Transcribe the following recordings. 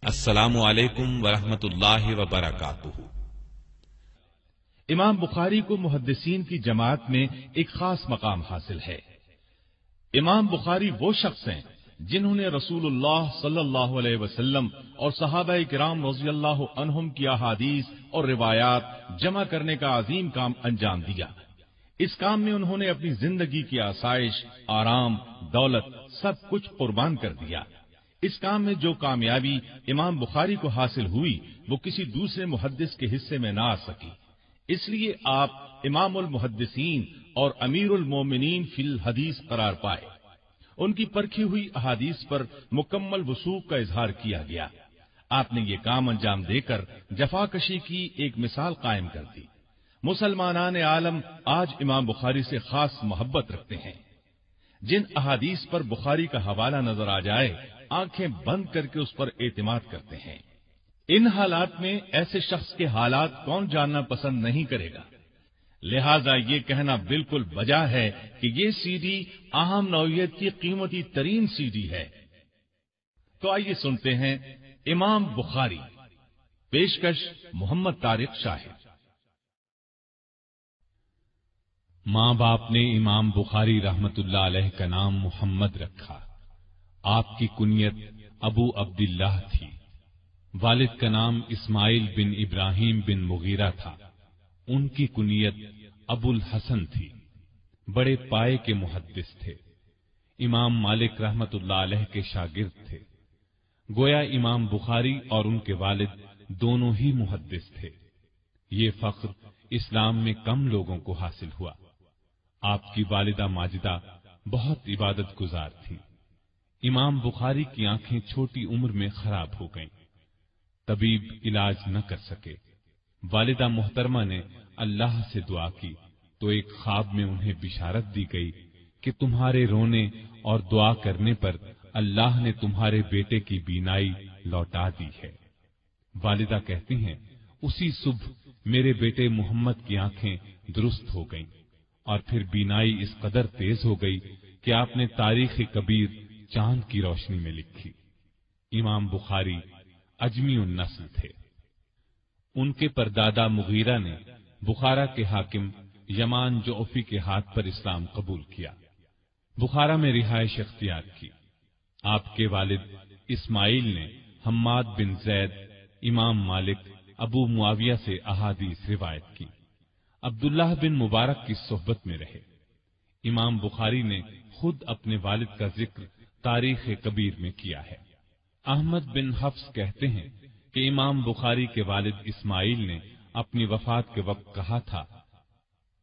السلام علیکم ورحمۃ اللہ وبرکاتہ۔ امام بخاری کو محدثین کی جماعت میں ایک خاص مقام حاصل ہے۔ امام بخاری وہ شخص ہیں جنہوں نے رسول اللہ صلی اللہ علیہ وسلم اور صحابہ کرام رضی اللہ عنہم کی احادیث اور روایات جمع کرنے کا عظیم کام انجام دیا۔ اس کام میں انہوں نے اپنی زندگی کی آسائش، آرام، دولت سب کچھ قربان کر دیا۔ اس کام میں جو کامیابی امام بخاری کو حاصل ہوئی وہ کسی دوسرے محدث کے حصے میں نہ آ سکی، اس لیے آپ امام المحدثین اور امیر المومنین فی الحدیث قرار پائے۔ ان کی پرکھی ہوئی احادیث پر مکمل وثوق کا اظہار کیا گیا۔ آپ نے یہ کام انجام دے کر جفاکشی کی ایک مثال قائم کر دی۔ مسلمانان عالم آج امام بخاری سے خاص محبت رکھتے ہیں۔ جن احادیث پر بخاری کا حوالہ نظر آ جائے آنکھیں بند کر کے اس پر اعتماد کرتے ہیں۔ ان حالات میں ایسے شخص کے حالات کون جاننا پسند نہیں کرے گا؟ لہذا یہ کہنا بالکل بجا ہے کہ یہ سی ڈی اہم نوعیت کی قیمتی ترین سی ڈی ہے۔ تو آئیے سنتے ہیں امام بخاری، پیشکش محمد طارق شاہد۔ ماں باپ نے امام بخاری رحمت اللہ علیہ کا نام محمد رکھا۔ آپ کی کنیت ابو عبداللہ تھی۔ والد کا نام اسماعیل بن ابراہیم بن مغیرہ تھا۔ ان کی کنیت ابو الحسن تھی۔ بڑے پائے کے محدث تھے۔ امام مالک رحمت اللہ علیہ کے شاگرد تھے۔ گویا امام بخاری اور ان کے والد دونوں ہی محدث تھے۔ یہ فخر اسلام میں کم لوگوں کو حاصل ہوا۔ آپ کی والدہ ماجدہ بہت عبادت گزار تھی۔ امام بخاری کی آنکھیں چھوٹی عمر میں خراب ہو گئیں۔ طبیب علاج نہ کر سکے۔ والدہ محترمہ نے اللہ سے دعا کی تو ایک خواب میں انہیں بشارت دی گئی کہ تمہارے رونے اور دعا کرنے پر اللہ نے تمہارے بیٹے کی بینائی لوٹا دی ہے۔ والدہ کہتی ہیں اسی صبح میرے بیٹے محمد کی آنکھیں درست ہو گئیں اور پھر بینائی اس قدر تیز ہو گئی کہ آپ نے تاریخ کبیر چاند کی روشنی میں لکھی۔ امام بخاری اجمی النسل تھے۔ ان کے پردادا مغیرہ نے بخارا کے حاکم یمان جعفی کے ہاتھ پر اسلام قبول کیا۔ بخارا میں رہائش اختیار کی۔ آپ کے والد اسماعیل نے حماد بن زید، امام مالک، ابو معاویہ سے احادیث روایت کی۔ عبداللہ بن مبارک کی صحبت میں رہے۔ امام بخاری نے خود اپنے والد کا ذکر تاریخ کبیر میں کیا ہے۔ احمد بن حفص کہتے ہیں کہ امام بخاری کے والد اسماعیل نے اپنی وفات کے وقت کہا تھا،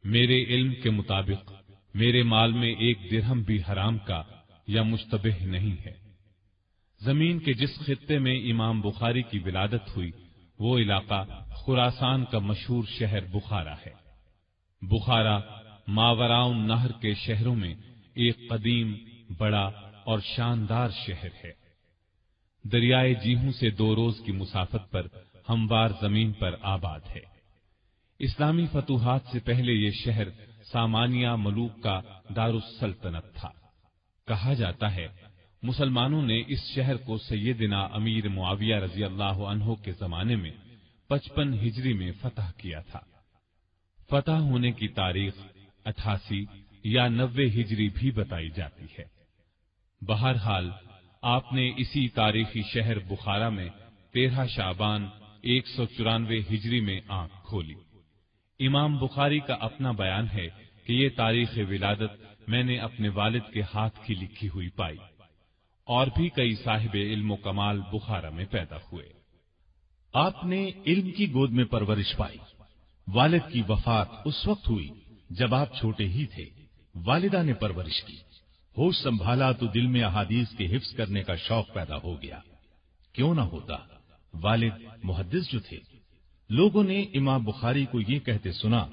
میرے علم کے مطابق میرے مال میں ایک درہم بھی حرام کا یا مشتبہ نہیں ہے۔ زمین کے جس خطے میں امام بخاری کی ولادت ہوئی وہ علاقہ خراسان کا مشہور شہر بخارا ہے۔ بخارا ماوراء النہر کے شہروں میں ایک قدیم، بڑا اور شاندار شہر ہے۔ دریائے جیہوں سے 2 روز کی مسافت پر ہموار زمین پر آباد ہے۔ اسلامی فتوحات سے پہلے یہ شہر سامانیہ ملوک کا دارالسلطنت تھا۔ کہا جاتا ہے مسلمانوں نے اس شہر کو سیدنا امیر معاویہ رضی اللہ عنہ کے زمانے میں 55 ہجری میں فتح کیا تھا۔ فتح ہونے کی تاریخ 88 یا 90 ہجری بھی بتائی جاتی ہے۔ بہرحال آپ نے اسی تاریخی شہر بخارا میں 13 شعبان 194 ہجری میں آنکھ کھولی۔ امام بخاری کا اپنا بیان ہے کہ یہ تاریخ ولادت میں نے اپنے والد کے ہاتھ کی لکھی ہوئی پائی۔ اور بھی کئی صاحب علم و کمال بخارا میں پیدا ہوئے۔ آپ نے علم کی گود میں پرورش پائی۔ والد کی وفات اس وقت ہوئی جب آپ چھوٹے ہی تھے۔ والدہ نے پرورش کی، ہوش سنبھالا تو دل میں احادیث کے حفظ کرنے کا شوق پیدا ہو گیا۔ کیوں نہ ہوتا، والد محدث جو تھے۔ لوگوں نے امام بخاری کو یہ کہتے سنا،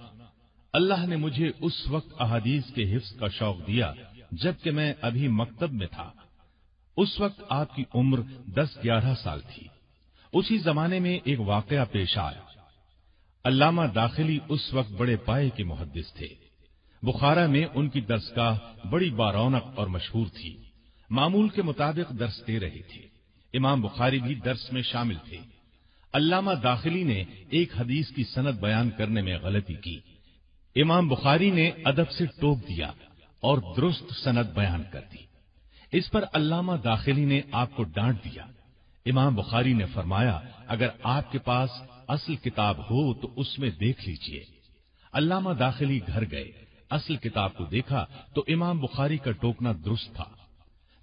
اللہ نے مجھے اس وقت احادیث کے حفظ کا شوق دیا جبکہ میں ابھی مکتب میں تھا۔ اس وقت آپ کی عمر 10-11 سال تھی۔ اسی زمانے میں ایک واقعہ پیش آیا۔ علامہ داخلی اس وقت بڑے پائے کے محدث تھے۔ بخارا میں ان کی درسگاہ بڑی بارونق اور مشہور تھی۔ معمول کے مطابق درس دے رہے تھے۔ امام بخاری بھی درس میں شامل تھے۔ علامہ داخلی نے ایک حدیث کی سند بیان کرنے میں غلطی کی۔ امام بخاری نے ادب سے ٹوک دیا اور درست سند بیان کر دی۔ اس پر علامہ داخلی نے آپ کو ڈانٹ دیا۔ امام بخاری نے فرمایا، اگر آپ کے پاس اصل کتاب ہو تو اس میں دیکھ لیجئے۔ علامہ داخلی گھر گئے، اصل کتاب کو دیکھا تو امام بخاری کا ٹوکنا درست تھا۔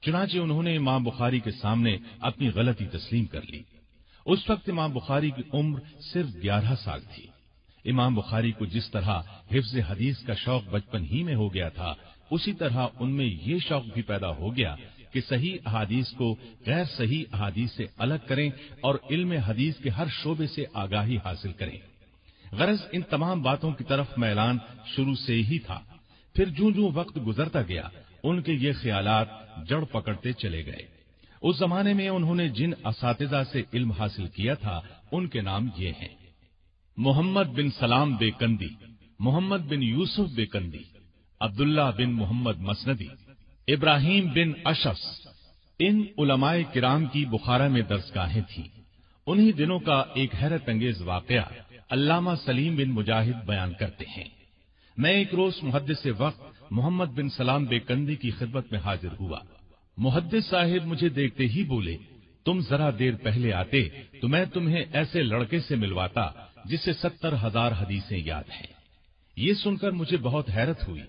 چنانچہ انہوں نے امام بخاری کے سامنے اپنی غلطی تسلیم کر لی۔ اس وقت امام بخاری کی عمر صرف 11 سال تھی۔ امام بخاری کو جس طرح حفظ حدیث کا شوق بچپن ہی میں ہو گیا تھا، اسی طرح ان میں یہ شوق بھی پیدا ہو گیا کہ صحیح احادیث کو غیر صحیح احادیث سے الگ کریں اور علم حدیث کے ہر شعبے سے آگاہی حاصل کریں۔ غرض ان تمام باتوں کی طرف میلان شروع سے ہی تھا۔ پھر جوں جوں وقت گزرتا گیا ان کے یہ خیالات جڑ پکڑتے چلے گئے۔ اس زمانے میں انہوں نے جن اساتذہ سے علم حاصل کیا تھا ان کے نام یہ ہیں: محمد بن سلام بیکندی، محمد بن یوسف بیکندی، عبداللہ بن محمد مسندی، ابراہیم بن اشعث۔ ان علماء کرام کی بخارا میں درسگاہیں تھیں۔ انہی دنوں کا ایک حیرت انگیز واقعہ علامہ سلیم بن مجاہد بیان کرتے ہیں۔ میں ایک روز محدث وقت محمد بن سلام بیکندی کی خدمت میں حاضر ہوا۔ محدث صاحب مجھے دیکھتے ہی بولے، تم ذرا دیر پہلے آتے تو میں تمہیں ایسے لڑکے سے ملواتا جسے 70,000 حدیثیں یاد ہیں۔ یہ سن کر مجھے بہت حیرت ہوئی۔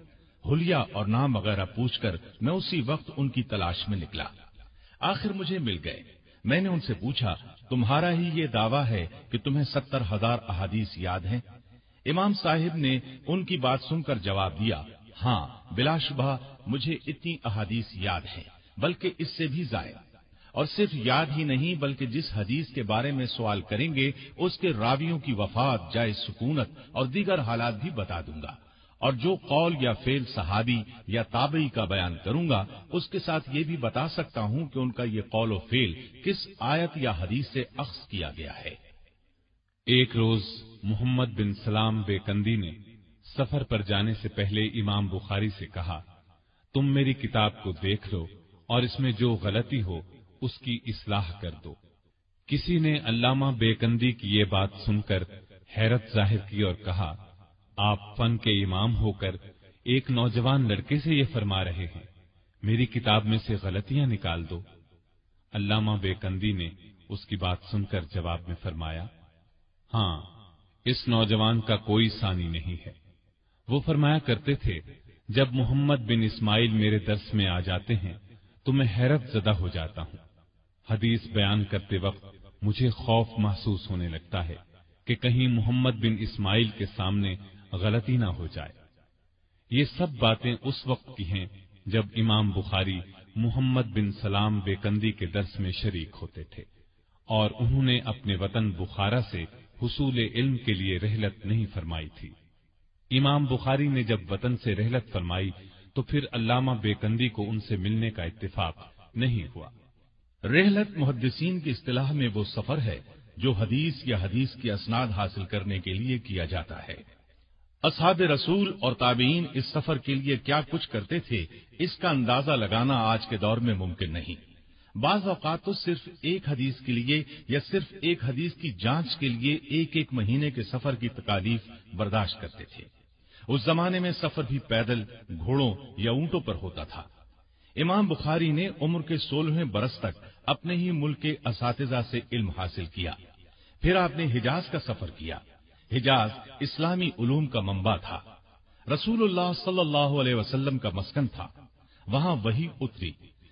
حلیہ اور نام وغیرہ پوچھ کر میں اسی وقت ان کی تلاش میں نکلا۔ آخر مجھے مل گئے۔ میں نے ان سے پوچھا، تمہارا ہی یہ دعویٰ ہے کہ تمہیں 70,000 احادیث یاد ہیں؟ امام صاحب نے ان کی بات سن کر جواب دیا، ہاں بلا شبہ مجھے اتنی احادیث یاد ہیں، بلکہ اس سے بھی زائد۔ اور صرف یاد ہی نہیں بلکہ جس حدیث کے بارے میں سوال کریں گے اس کے راویوں کی وفات، جائے سکونت اور دیگر حالات بھی بتا دوں گا، اور جو قول یا فعل صحابی یا تابعی کا بیان کروں گا اس کے ساتھ یہ بھی بتا سکتا ہوں کہ ان کا یہ قول و فعل کس آیت یا حدیث سے اخذ کیا گیا ہے۔ ایک روز محمد بن سلام بیکندی نے سفر پر جانے سے پہلے امام بخاری سے کہا، تم میری کتاب کو دیکھ لو اور اس میں جو غلطی ہو اس کی اصلاح کر دو۔ کسی نے علامہ بیکندی کی یہ بات سن کر حیرت ظاہر کی اور کہا، آپ فن کے امام ہو کر ایک نوجوان لڑکے سے یہ فرما رہے ہیں، میری کتاب میں سے غلطیاں نکال دو۔ علامہ بیکندی نے اس کی بات سن کر جواب میں فرمایا، ہاں اس نوجوان کا کوئی ثانی نہیں ہے۔ وہ فرمایا کرتے تھے، جب محمد بن اسماعیل میرے درس میں آ جاتے ہیں تو میں حیرت زدہ ہو جاتا ہوں۔ حدیث بیان کرتے وقت مجھے خوف محسوس ہونے لگتا ہے کہ کہیں محمد بن اسماعیل کے سامنے غلطی نہ ہو جائے۔ یہ سب باتیں اس وقت کی ہیں جب امام بخاری محمد بن سلام بیکندی کے درس میں شریک ہوتے تھے، اور انہوں نے اپنے وطن بخارا سے حصول علم کے لیے رحلت نہیں فرمائی تھی۔ امام بخاری نے جب وطن سے رحلت فرمائی تو پھر علامہ بیکندی کو ان سے ملنے کا اتفاق نہیں ہوا۔ رحلت محدثین کی اصطلاح میں وہ سفر ہے جو حدیث یا حدیث کی اسناد حاصل کرنے کے لیے کیا جاتا ہے۔ اصحاب رسول اور تابعین اس سفر کے لیے کیا کچھ کرتے تھے اس کا اندازہ لگانا آج کے دور میں ممکن نہیں۔ بعض اوقات تو صرف ایک حدیث کے لیے یا صرف ایک حدیث کی جانچ کے لیے ایک مہینے کے سفر کی تکالیف برداشت کرتے تھے۔ اس زمانے میں سفر بھی پیدل، گھوڑوں یا اونٹوں پر ہوتا تھا۔ امام بخاری نے عمر کے 16ویں برس تک اپنے ہی ملک کے اساتذہ سے علم حاصل کیا۔ پھر آپ نے حجاز کا سفر کیا۔ حجاز اسلامی علوم کا منبع تھا، رسول اللہ صلی اللہ علیہ وسلم کا مسکن تھا۔ وہاں وحی اتری،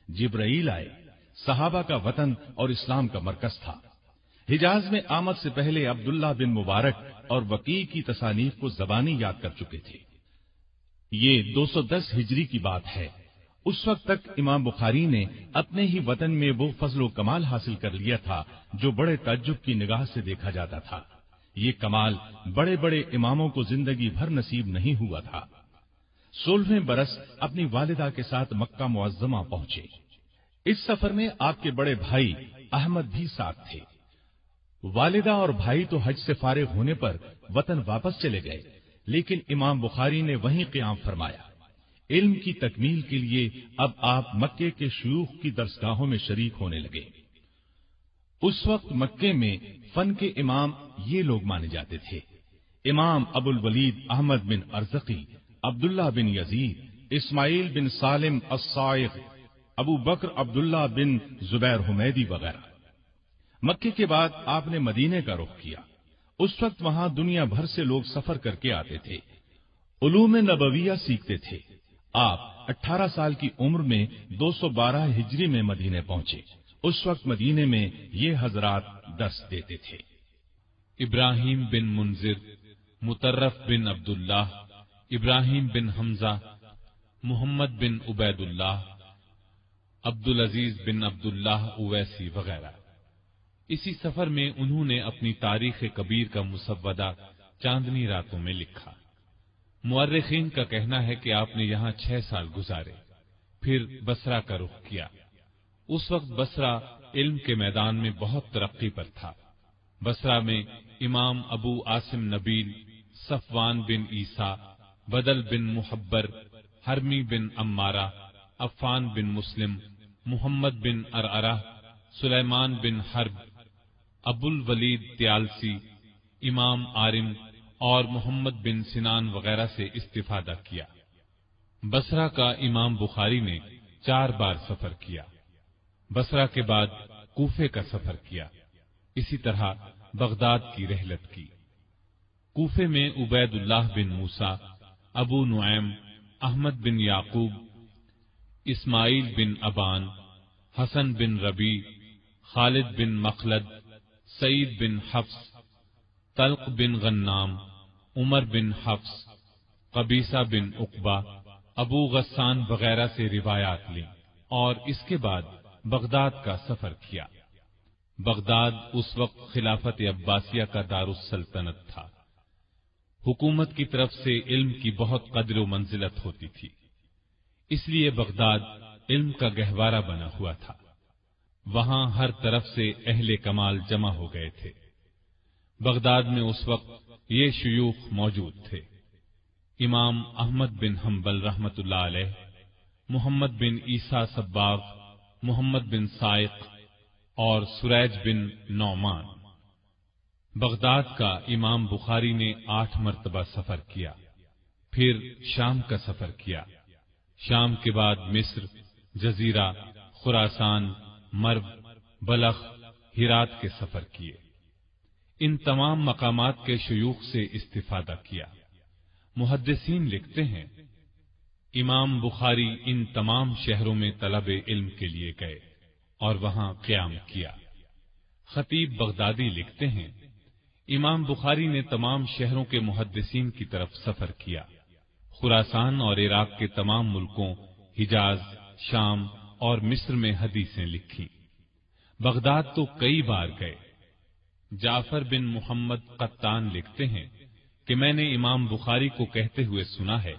جبرائیل آئے، صحابہ کا وطن اور اسلام کا مرکز تھا۔ حجاز میں آمد سے پہلے عبداللہ بن مبارک اور وقیع کی تصانیف کو زبانی یاد کر چکے تھے۔ یہ 210 ہجری کی بات ہے۔ اس وقت تک امام بخاری نے اپنے ہی وطن میں وہ فضل و کمال حاصل کر لیا تھا جو بڑے تعجب کی نگاہ سے دیکھا جاتا تھا۔ یہ کمال بڑے بڑے اماموں کو زندگی بھر نصیب نہیں ہوا تھا۔ 16ویں برس اپنی والدہ کے ساتھ مکہ معظمہ پہنچے۔ اس سفر میں آپ کے بڑے بھائی احمد بھی ساتھ تھے۔ والدہ اور بھائی تو حج سے فارغ ہونے پر وطن واپس چلے گئے، لیکن امام بخاری نے وہیں قیام فرمایا۔ علم کی تکمیل کے لیے اب آپ مکے کے شیوخ کی درسگاہوں میں شریک ہونے لگے۔ اس وقت مکے میں فن کے امام یہ لوگ مانے جاتے تھے: امام ابو الولید احمد بن ارزقی، عبداللہ بن یزید، اسماعیل بن سالم الصائغ، ابو بکر عبداللہ بن زبیر حمیدی وغیرہ۔ مکے کے بعد آپ نے مدینے کا رخ کیا۔ اس وقت وہاں دنیا بھر سے لوگ سفر کر کے آتے تھے، علوم نبویہ سیکھتے تھے۔ آپ 18 سال کی عمر میں 212 ہجری میں مدینے پہنچے۔ اس وقت مدینے میں یہ حضرات درس دیتے تھے: ابراہیم بن منذر، مطرف بن عبداللہ، ابراہیم بن حمزہ، محمد بن عبید اللہ، عبدالعزیز بن عبداللہ اویسی وغیرہ۔ اسی سفر میں انہوں نے اپنی تاریخ کبیر کا مسودہ چاندنی راتوں میں لکھا۔ مورخین کا کہنا ہے کہ آپ نے یہاں 6 سال گزارے، پھر بصرہ کا رخ کیا۔ اس وقت بصرہ علم کے میدان میں بہت ترقی پر تھا۔ بصرہ میں امام ابو عاصم نبیل، صفوان بن عیسیٰ، بدل بن محبر، حرمی بن عمارہ، عفان بن مسلم، محمد بن ارعرہ، سلیمان بن حرب، ابو الولید تیالسی، امام عارم اور محمد بن سنان وغیرہ سے استفادہ کیا۔ بصرہ کا امام بخاری نے 4 بار سفر کیا۔ بصرہ کے بعد کوفے کا سفر کیا۔ اسی طرح بغداد کی رحلت کی۔ کوفے میں عبید اللہ بن موسیٰ، ابو نعیم، احمد بن یعقوب، اسماعیل بن ابان، حسن بن ربیع، خالد بن مخلد، سعید بن حفص، طلق بن غنام، عمر بن حفص، قبیصہ بن عقبہ، ابو غسان وغیرہ سے روایات لیں، اور اس کے بعد بغداد کا سفر کیا۔ بغداد اس وقت خلافت عباسیہ کا دارالسلطنت تھا۔ حکومت کی طرف سے علم کی بہت قدر و منزلت ہوتی تھی، اس لیے بغداد علم کا گہوارہ بنا ہوا تھا۔ وہاں ہر طرف سے اہل کمال جمع ہو گئے تھے۔ بغداد میں اس وقت یہ شیوخ موجود تھے: امام احمد بن حنبل رحمۃ اللہ علیہ، محمد بن عیسیٰ صباغ، محمد بن سائق اور سریج بن نعمان۔ بغداد کا امام بخاری نے 8 مرتبہ سفر کیا، پھر شام کا سفر کیا۔ شام کے بعد مصر، جزیرہ، خراسان، مرو، بلخ، ہرات کے سفر کیے۔ ان تمام مقامات کے شیوخ سے استفادہ کیا۔ محدثین لکھتے ہیں امام بخاری ان تمام شہروں میں طلب علم کے لیے گئے اور وہاں قیام کیا۔ خطیب بغدادی لکھتے ہیں امام بخاری نے تمام شہروں کے محدثین کی طرف سفر کیا۔ خراسان اور عراق کے تمام ملکوں، حجاز، شام اور مصر میں حدیثیں لکھی۔ بغداد تو کئی بار گئے۔ جعفر بن محمد قطان لکھتے ہیں کہ میں نے امام بخاری کو کہتے ہوئے سنا ہے،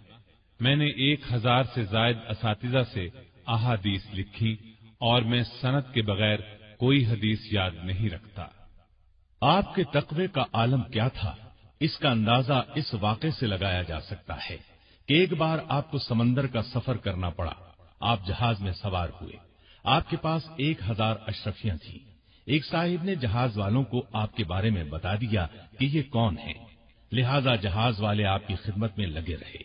میں نے 1000 سے زائد اساتذہ سے احادیث لکھی اور میں سند کے بغیر کوئی حدیث یاد نہیں رکھتا۔ آپ کے تقوی کا عالم کیا تھا، اس کا اندازہ اس واقعے سے لگایا جا سکتا ہے کہ ایک بار آپ کو سمندر کا سفر کرنا پڑا۔ آپ جہاز میں سوار ہوئے۔ آپ کے پاس 1000 اشرفیاں تھیں۔ ایک صاحب نے جہاز والوں کو آپ کے بارے میں بتا دیا کہ یہ کون ہے، لہذا جہاز والے آپ کی خدمت میں لگے رہے۔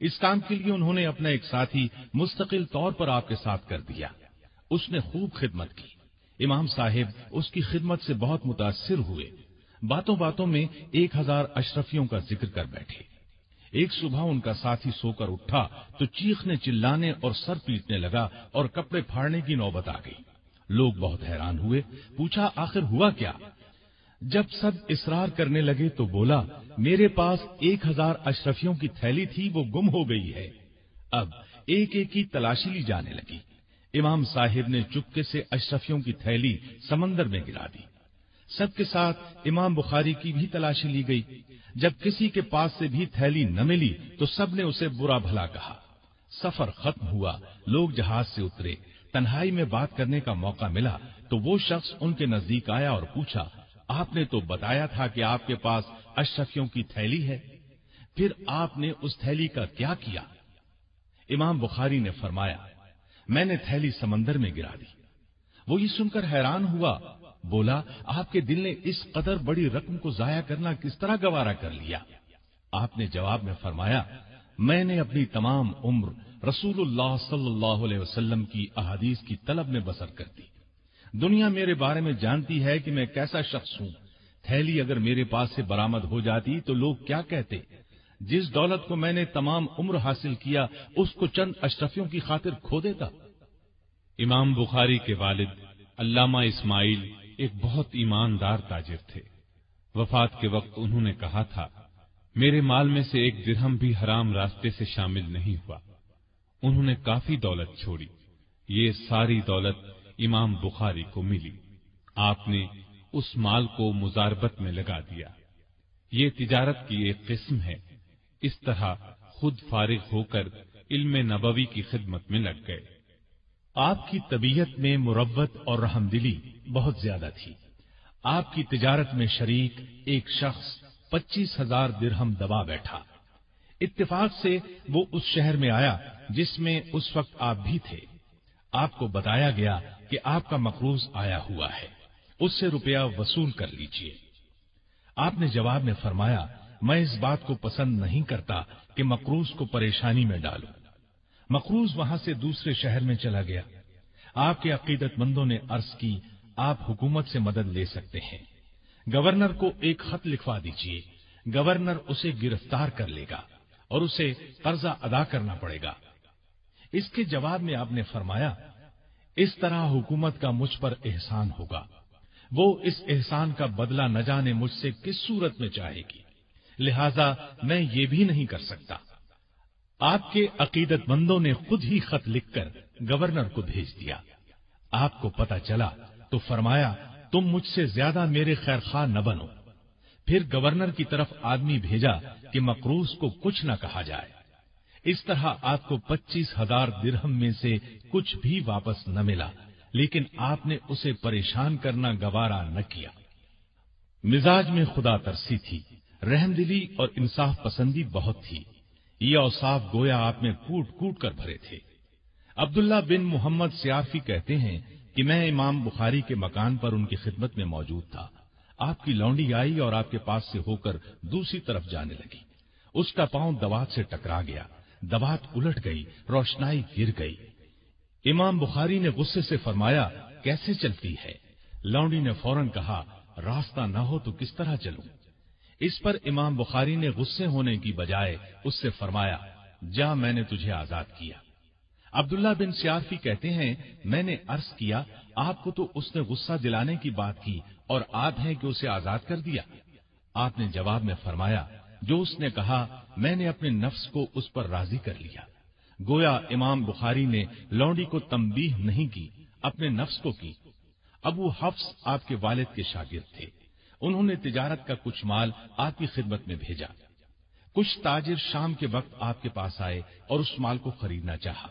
اس کام کے لیے انہوں نے اپنا ایک ساتھی مستقل طور پر آپ کے ساتھ کر دیا۔ اس نے خوب خدمت کی۔ امام صاحب اس کی خدمت سے بہت متاثر ہوئے۔ باتوں باتوں میں 1000 اشرفیوں کا ذکر کر بیٹھے۔ ایک صبح ان کا ساتھی سو کر اٹھا تو چیخنے چلانے اور سر پیٹنے لگا اور کپڑے پھاڑنے کی نوبت آ گئی۔ لوگ بہت حیران ہوئے، پوچھا آخر ہوا کیا؟ جب سب اصرار کرنے لگے تو بولا، میرے پاس 1000 اشرفیوں کی تھیلی تھی، وہ گم ہو گئی ہے۔ اب ایک ایک کی تلاشی لی جانے لگی۔ امام صاحب نے چپکے سے اشرفیوں کی تھیلی سمندر میں گرا دی۔ سب کے ساتھ امام بخاری کی بھی تلاشی لی گئی۔ جب کسی کے پاس سے بھی تھیلی نہ ملی تو سب نے اسے برا بھلا کہا۔ سفر ختم ہوا، لوگ جہاز سے اترے۔ تنہائی میں بات کرنے کا موقع ملا تو وہ شخص ان کے نزدیک آیا اور پوچھا، آپ نے تو بتایا تھا کہ آپ کے پاس اشرفیوں کی تھیلی ہے، پھر آپ نے اس تھیلی کا کیا کیا؟ امام بخاری نے فرمایا، میں نے تھیلی سمندر میں گرا دی۔ وہ یہ سن کر حیران ہوا، بولا آپ کے دل نے اس قدر بڑی رقم کو ضائع کرنا کس طرح گوارا کر لیا؟ آپ نے جواب میں فرمایا میں نے اپنی تمام عمر رسول اللہ صلی اللہ علیہ وسلم کی احادیث کی طلب میں بسر کر دی۔ دنیا میرے بارے میں جانتی ہے کہ میں کیسا شخص ہوں۔ تھیلی اگر میرے پاس سے برآمد ہو جاتی تو لوگ کیا کہتے؟ جس دولت کو میں نے تمام عمر حاصل کیا اس کو چند اشرفیوں کی خاطر کھو دیتا۔ امام بخاری کے والد علامہ اسماعیل ایک بہت ایماندار تاجر تھے۔ وفات کے وقت انہوں نے کہا تھا میرے مال میں سے ایک درہم بھی حرام راستے سے شامل نہیں ہوا۔ انہوں نے کافی دولت چھوڑی، یہ ساری دولت امام بخاری کو ملی۔ آپ نے اس مال کو مزاربت میں لگا دیا۔ یہ تجارت کی ایک قسم ہے۔ اس طرح خود فارغ ہو کر علم نبوی کی خدمت میں لگ گئے۔ آپ کی طبیعت میں مروت اور رحم دلی بہت زیادہ تھی۔ آپ کی تجارت میں شریک ایک شخص 25,000 درہم دبا بیٹھا۔ اتفاق سے وہ اس شہر میں آیا جس میں اس وقت آپ بھی تھے۔ آپ کو بتایا گیا کہ آپ کا مقروض آیا ہوا ہے، اس سے روپیہ وصول کر لیجیے۔ آپ نے جواب میں فرمایا میں اس بات کو پسند نہیں کرتا کہ مقروض کو پریشانی میں ڈالوں۔ مقروض وہاں سے دوسرے شہر میں چلا گیا۔ آپ کے عقیدت مندوں نے عرض کی آپ حکومت سے مدد لے سکتے ہیں، گورنر کو ایک خط لکھوا دیجیے، گورنر اسے گرفتار کر لے گا اور اسے قرضہ ادا کرنا پڑے گا۔ اس کے جواب میں آپ نے فرمایا اس طرح حکومت کا مجھ پر احسان ہوگا، وہ اس احسان کا بدلہ نہ جانے مجھ سے کس صورت میں چاہے گی، لہذا میں یہ بھی نہیں کر سکتا۔ آپ کے عقیدت مندوں نے خود ہی خط لکھ کر گورنر کو بھیج دیا۔ آپ کو پتہ چلا تو فرمایا تم مجھ سے زیادہ میرے خیر خواہ نہ بنو۔ پھر گورنر کی طرف آدمی بھیجا کہ مقروض کو کچھ نہ کہا جائے۔ اس طرح آپ کو 25,000 درہم میں سے کچھ بھی واپس نہ ملا، لیکن آپ نے اسے پریشان کرنا گوارا نہ کیا۔ مزاج میں خدا ترسی تھی، رحم دلی اور انصاف پسندی بہت تھی۔ یہ اوصاف گویا آپ میں کوٹ کوٹ کر بھرے تھے۔ عبداللہ بن محمد سیافی کہتے ہیں کہ میں امام بخاری کے مکان پر ان کی خدمت میں موجود تھا۔ آپ کی لونڈی آئی اور آپ کے پاس سے ہو کر دوسری طرف جانے لگی۔ اس کا پاؤں دوات سے ٹکرا گیا، دوات الٹ گئی، روشنائی گر گئی۔ امام بخاری نے غصے سے فرمایا کیسے چلتی ہے؟ لونڈی نے فوراً کہا راستہ نہ ہو تو کس طرح چلوں؟ اس پر امام بخاری نے غصے ہونے کی بجائے اس سے فرمایا جا میں نے تجھے آزاد کیا۔ عبداللہ بن سیافی کہتے ہیں میں نے عرض کیا آپ کو تو اس نے غصہ دلانے کی بات کی اور آپ ہیں کہ اسے آزاد کر دیا۔ آپ نے جواب میں فرمایا جو اس نے کہا میں نے اپنے نفس کو اس پر راضی کر لیا۔ گویا امام بخاری نے لونڈی کو تنبیہ نہیں کی، اپنے نفس کو کی۔ ابو حفص آپ کے والد کے شاگرد تھے۔ انہوں نے تجارت کا کچھ مال آپ کی خدمت میں بھیجا۔ کچھ تاجر شام کے وقت آپ کے پاس آئے اور اس مال کو خریدنا چاہا۔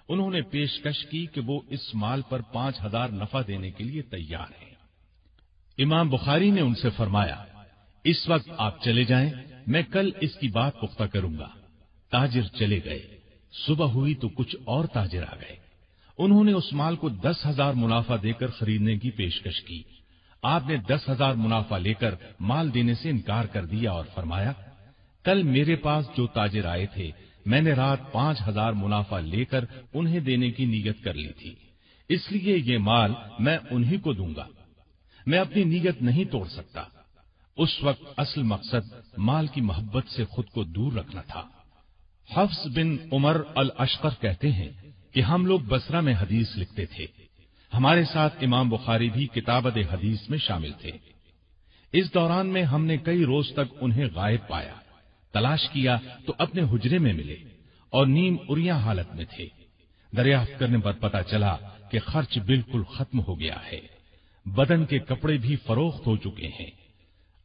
انہوں نے پیشکش کی کہ وہ اس مال پر 5,000 نفع دینے کے لیے تیار ہیں۔ امام بخاری نے ان سے فرمایا اس وقت آپ چلے جائیں، میں کل اس کی بات پختہ کروں گا۔ تاجر چلے گئے۔ صبح ہوئی تو کچھ اور تاجر آ گئے۔ انہوں نے اس مال کو 10,000 منافع دے کر خریدنے کی پیشکش کی۔ آپ نے 10,000 منافع لے کر مال دینے سے انکار کر دیا اور فرمایا کل میرے پاس جو تاجر آئے تھے میں نے رات 5,000 منافع لے کر انہیں دینے کی نیت کر لی تھی، اس لیے یہ مال میں انہی کو دوں گا۔ میں اپنی نیت نہیں توڑ سکتا۔ اس وقت اصل مقصد مال کی محبت سے خود کو دور رکھنا تھا۔ حفص بن عمر الاشقر کہتے ہیں کہ ہم لوگ بصرہ میں حدیث لکھتے تھے، ہمارے ساتھ امام بخاری بھی کتابت حدیث میں شامل تھے۔ اس دوران میں ہم نے کئی روز تک انہیں غائب پایا، تلاش کیا تو اپنے حجرے میں ملے اور نیم اریاں حالت میں تھے۔ دریافت کرنے پر پتہ چلا کہ خرچ بالکل ختم ہو گیا ہے، بدن کے کپڑے بھی فروخت ہو چکے ہیں۔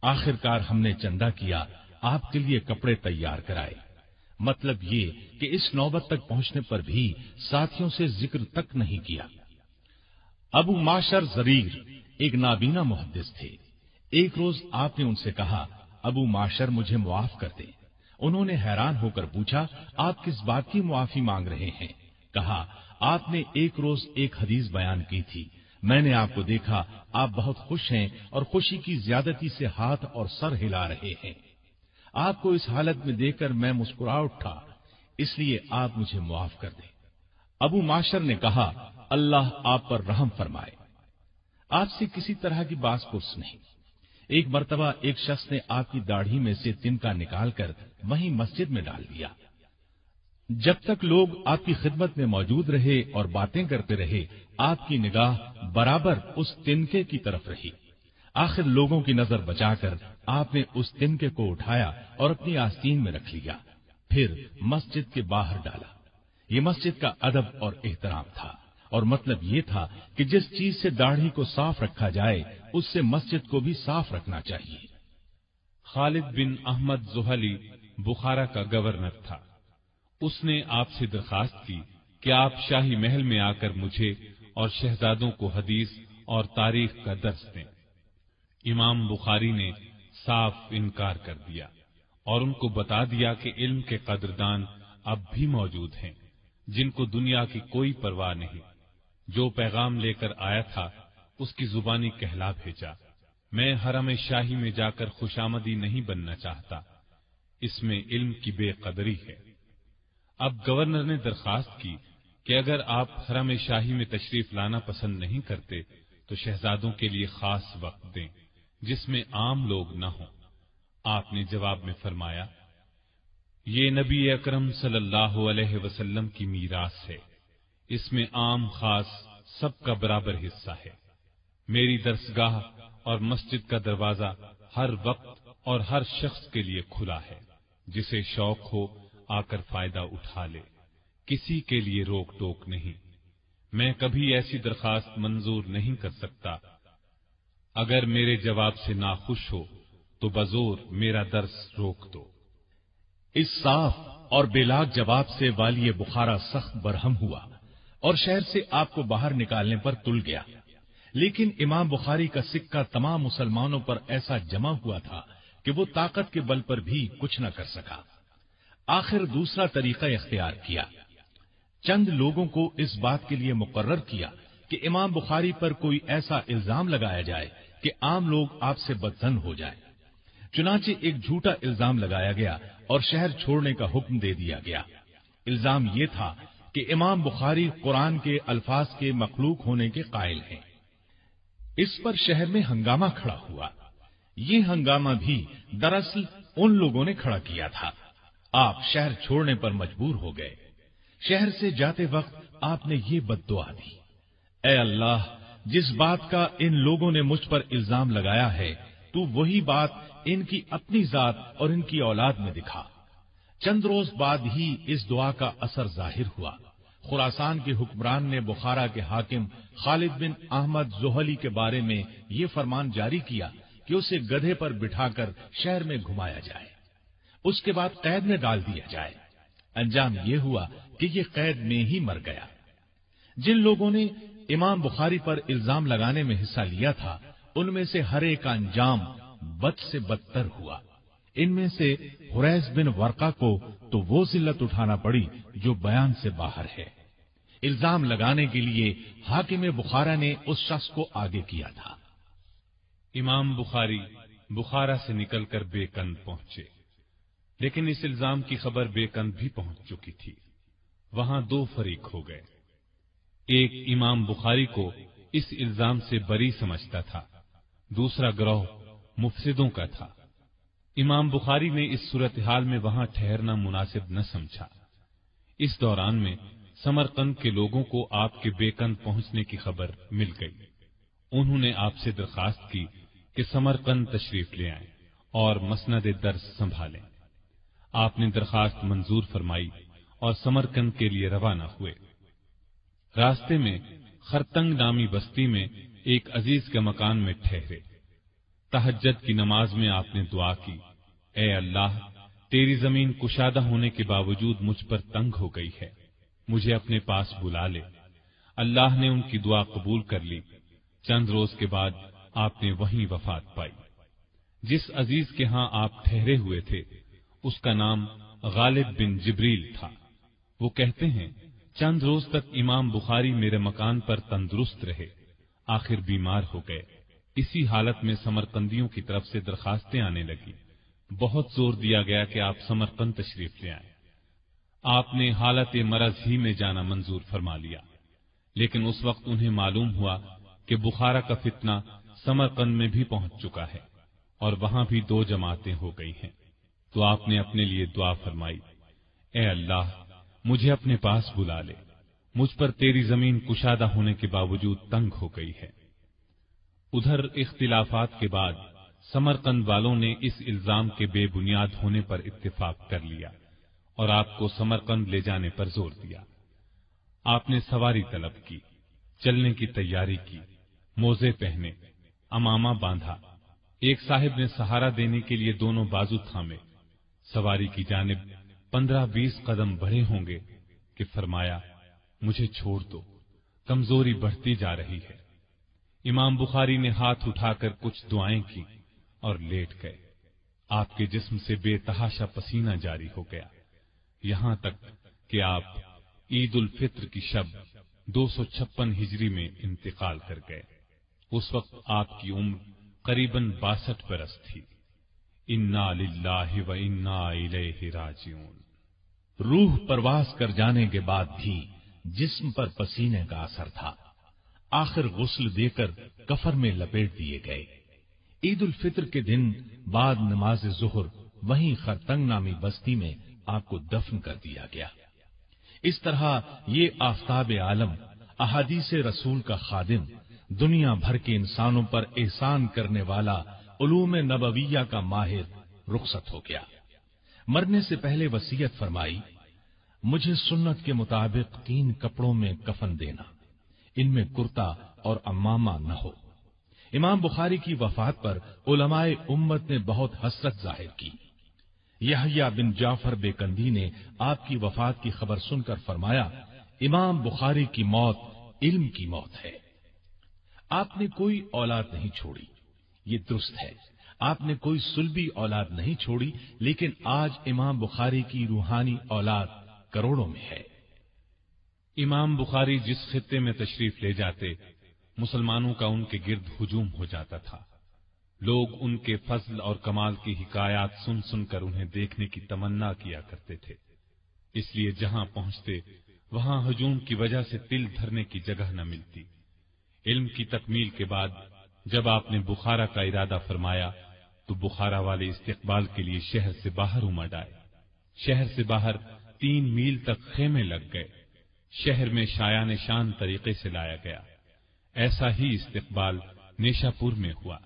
آخر کار ہم نے چندہ کیا، آپ کے لیے کپڑے تیار کرائے۔ مطلب یہ کہ اس نوبت تک پہنچنے پر بھی ساتھیوں سے ذکر تک نہیں کیا۔ ابو معشر زریر ایک نابینا محدث تھے۔ ایک روز آپ نے ان سے کہا ابو معشر مجھے معاف کر دیں۔ انہوں نے حیران ہو کر پوچھا آپ کس بات کی معافی مانگ رہے ہیں؟ کہا آپ نے ایک روز ایک حدیث بیان کی تھی، میں نے آپ کو دیکھا آپ بہت خوش ہیں اور خوشی کی زیادتی سے ہاتھ اور سر ہلا رہے ہیں۔ آپ کو اس حالت میں دیکھ کر میں مسکرا اٹھا، اس لیے آپ مجھے معاف کر دیں۔ ابو معاشر نے کہا، اللہ آپ پر رحم فرمائے۔ آپ سے کسی طرح کی باس پرس نہیں۔ ایک مرتبہ ایک شخص نے آپ کی داڑھی میں سے تنکا نکال کر وہیں مسجد میں ڈال دیا۔ جب تک لوگ آپ کی خدمت میں موجود رہے اور باتیں کرتے رہے، آپ کی نگاہ برابر اس تنکے کی طرف رہی۔ آخر لوگوں کی نظر بچا کر آپ نے اس تنکے کو اٹھایا اور اپنی آستین میں رکھ لیا، پھر مسجد کے باہر ڈالا۔ یہ مسجد کا ادب اور احترام تھا، اور مطلب یہ تھا کہ جس چیز سے داڑھی کو صاف رکھا جائے اس سے مسجد کو بھی صاف رکھنا چاہیے۔ خالد بن احمد زحلی بخارا کا گورنر تھا۔ اس نے آپ سے درخواست کی کہ آپ شاہی محل میں آ کر مجھے اور شہزادوں کو حدیث اور تاریخ کا درس دیں۔ امام بخاری نے صاف انکار کر دیا اور ان کو بتا دیا کہ علم کے قدردان اب بھی موجود ہیں، جن کو دنیا کی کوئی پرواہ نہیں۔ جو پیغام لے کر آیا تھا اس کی زبانی کہلا بھیجا۔ میں حرم شاہی میں جا کر خوشامدی نہیں بننا چاہتا، اس میں علم کی بے قدری ہے۔ اب گورنر نے درخواست کی کہ اگر آپ حرم شاہی میں تشریف لانا پسند نہیں کرتے تو شہزادوں کے لیے خاص وقت دیں جس میں عام لوگ نہ ہوں۔ آپ نے جواب میں فرمایا، یہ نبی اکرم صلی اللہ علیہ وسلم کی میراث ہے، اس میں عام خاص سب کا برابر حصہ ہے۔ میری درسگاہ اور مسجد کا دروازہ ہر وقت اور ہر شخص کے لیے کھلا ہے، جسے شوق ہو آ کر فائدہ اٹھا لے، کسی کے لیے روک ٹوک نہیں۔ میں کبھی ایسی درخواست منظور نہیں کر سکتا۔ اگر میرے جواب سے ناخوش ہو تو بزور میرا درس روک دو۔ اس صاف اور بے لاگ جواب سے والی بخارا سخت برہم ہوا اور شہر سے آپ کو باہر نکالنے پر تل گیا، لیکن امام بخاری کا سکہ تمام مسلمانوں پر ایسا جمع ہوا تھا کہ وہ طاقت کے بل پر بھی کچھ نہ کر سکا۔ آخر دوسرا طریقہ اختیار کیا۔ چند لوگوں کو اس بات کے لیے مقرر کیا کہ امام بخاری پر کوئی ایسا الزام لگایا جائے کہ عام لوگ آپ سے بدظن ہو جائیں۔ چنانچہ ایک جھوٹا الزام لگایا گیا اور شہر چھوڑنے کا حکم دے دیا گیا۔ الزام یہ تھا کہ امام بخاری قرآن کے الفاظ کے مخلوق ہونے کے قائل ہیں۔ اس پر شہر میں ہنگامہ کھڑا ہوا۔ یہ ہنگامہ بھی دراصل ان لوگوں نے کھڑا کیا تھا۔ آپ شہر چھوڑنے پر مجبور ہو گئے۔ شہر سے جاتے وقت آپ نے یہ بد دعا دی، اے اللہ، جس بات کا ان لوگوں نے مجھ پر الزام لگایا ہے تو وہی بات ان کی اپنی ذات اور ان کی اولاد میں دکھا۔ چند روز بعد ہی اس دعا کا اثر ظاہر ہوا۔ خراسان کے حکمران نے بخارا کے حاکم خالد بن احمد زحلی کے بارے میں یہ فرمان جاری کیا کہ اسے گدھے پر بٹھا کر شہر میں گھمایا جائے، اس کے بعد قید میں ڈال دیا جائے۔ انجام یہ ہوا کہ یہ قید میں ہی مر گیا۔ جن لوگوں نے امام بخاری پر الزام لگانے میں حصہ لیا تھا ان میں سے ہر ایک کا انجام بد سے بدتر ہوا۔ ان میں سے حریث بن ورقہ کو تو وہ ذلت اٹھانا پڑی جو بیان سے باہر ہے۔ الزام لگانے کے لیے حاکم بخارا نے اس شخص کو آگے کیا تھا۔ امام بخاری بخارا سے نکل کر بیکند پہنچے، لیکن اس الزام کی خبر بیکند بھی پہنچ چکی تھی۔ وہاں دو فریق ہو گئے۔ ایک امام بخاری کو اس الزام سے بری سمجھتا تھا، دوسرا گروہ مفسدوں کا تھا۔ امام بخاری نے اس صورتحال میں وہاں ٹھہرنا مناسب نہ سمجھا۔ اس دوران میں سمرقند کے لوگوں کو آپ کے بیکند پہنچنے کی خبر مل گئی۔ انہوں نے آپ سے درخواست کی کہ سمرقند تشریف لے آئیں اور مسند درس سنبھالیں۔ آپ نے درخواست منظور فرمائی اور سمرقند کے لیے روانہ ہوئے۔ راستے میں خرتنگ نامی بستی میں ایک عزیز کے مکان میں ٹھہرے۔ تہجد کی نماز میں آپ نے دعا کی، اے اللہ، تیری زمین کشادہ ہونے کے باوجود مجھ پر تنگ ہو گئی ہے، مجھے اپنے پاس بلا لے۔ اللہ نے ان کی دعا قبول کر لی۔ چند روز کے بعد آپ نے وہیں وفات پائی۔ جس عزیز کے ہاں آپ ٹھہرے ہوئے تھے اس کا نام غالب بن جبریل تھا۔ وہ کہتے ہیں چند روز تک امام بخاری میرے مکان پر تندرست رہے۔ آخر بیمار ہو گئے۔ اسی حالت میں سمرقندیوں کی طرف سے درخواستیں آنے لگی۔ بہت زور دیا گیا کہ آپ سمرقند تشریف لے آئیں۔ آپ نے حالت مرض ہی میں جانا منظور فرما لیا، لیکن اس وقت انہیں معلوم ہوا کہ بخارا کا فتنہ سمرقند میں بھی پہنچ چکا ہے اور وہاں بھی 2 جماعتیں ہو گئی ہیں۔ تو آپ نے اپنے لیے دعا فرمائی، اے اللہ مجھے اپنے پاس بلا لے، مجھ پر تیری زمین کشادہ ہونے کے باوجود تنگ ہو گئی ہے۔ ادھر اختلافات کے بعد سمرقند والوں نے اس الزام کے بے بنیاد ہونے پر اتفاق کر لیا اور آپ کو سمرقند لے جانے پر زور دیا۔ آپ نے سواری طلب کی، چلنے کی تیاری کی، موزے پہنے، امامہ باندھا۔ ایک صاحب نے سہارا دینے کے لیے دونوں بازو تھامے، سواری کی جانب 15-20 قدم بڑھے ہوں گے کہ فرمایا، مجھے چھوڑ دو، کمزوری بڑھتی جا رہی ہے۔ امام بخاری نے ہاتھ اٹھا کر کچھ دعائیں کی اور لیٹ گئے۔ آپ کے جسم سے بے تحاشا پسینہ جاری ہو گیا، یہاں تک کہ آپ عید الفطر کی شب 256 ہجری میں انتقال کر گئے۔ اس وقت آپ کی عمر قریباً 62 برس تھی۔ انا للہ و انا الیہ راجعون۔ روح پرواز کر جانے کے بعد بھی جسم پر پسینے کا اثر تھا۔ آخر غسل دے کر کفر میں لپیٹ دیے گئے۔ عید الفطر کے دن بعد نماز ظہر وہیں خرتنگ نامی بستی میں آپ کو دفن کر دیا گیا۔ اس طرح یہ آفتاب عالم، احادیث رسول کا خادم، دنیا بھر کے انسانوں پر احسان کرنے والا، علوم نبویہ کا ماہر رخصت ہو گیا۔ مرنے سے پہلے وصیت فرمائی، مجھے سنت کے مطابق 3 کپڑوں میں کفن دینا، ان میں کرتا اور عمامہ نہ ہو۔ امام بخاری کی وفات پر علماء امت نے بہت حسرت ظاہر کی۔ یحییٰ بن جعفر بیکندی نے آپ کی وفات کی خبر سن کر فرمایا، امام بخاری کی موت علم کی موت ہے۔ آپ نے کوئی اولاد نہیں چھوڑی، یہ درست ہے، آپ نے کوئی سلبی اولاد نہیں چھوڑی، لیکن آج امام بخاری کی روحانی اولاد کروڑوں میں ہے۔ امام بخاری جس خطے میں تشریف لے جاتے، مسلمانوں کا ان کے گرد ہجوم ہو جاتا تھا۔ لوگ ان کے فضل اور کمال کی حکایات سن سن کر انہیں دیکھنے کی تمنا کیا کرتے تھے، اس لیے جہاں پہنچتے وہاں ہجوم کی وجہ سے تل دھرنے کی جگہ نہ ملتی۔ علم کی تکمیل کے بعد جب آپ نے بخارا کا ارادہ فرمایا تو بخارا والے استقبال کے لیے شہر سے باہر امڈ آئے۔ شہر سے باہر 3 میل تک خیمے لگ گئے۔ شہر میں شایان شان طریقے سے لایا گیا۔ ایسا ہی استقبال نیشا پور میں ہوا۔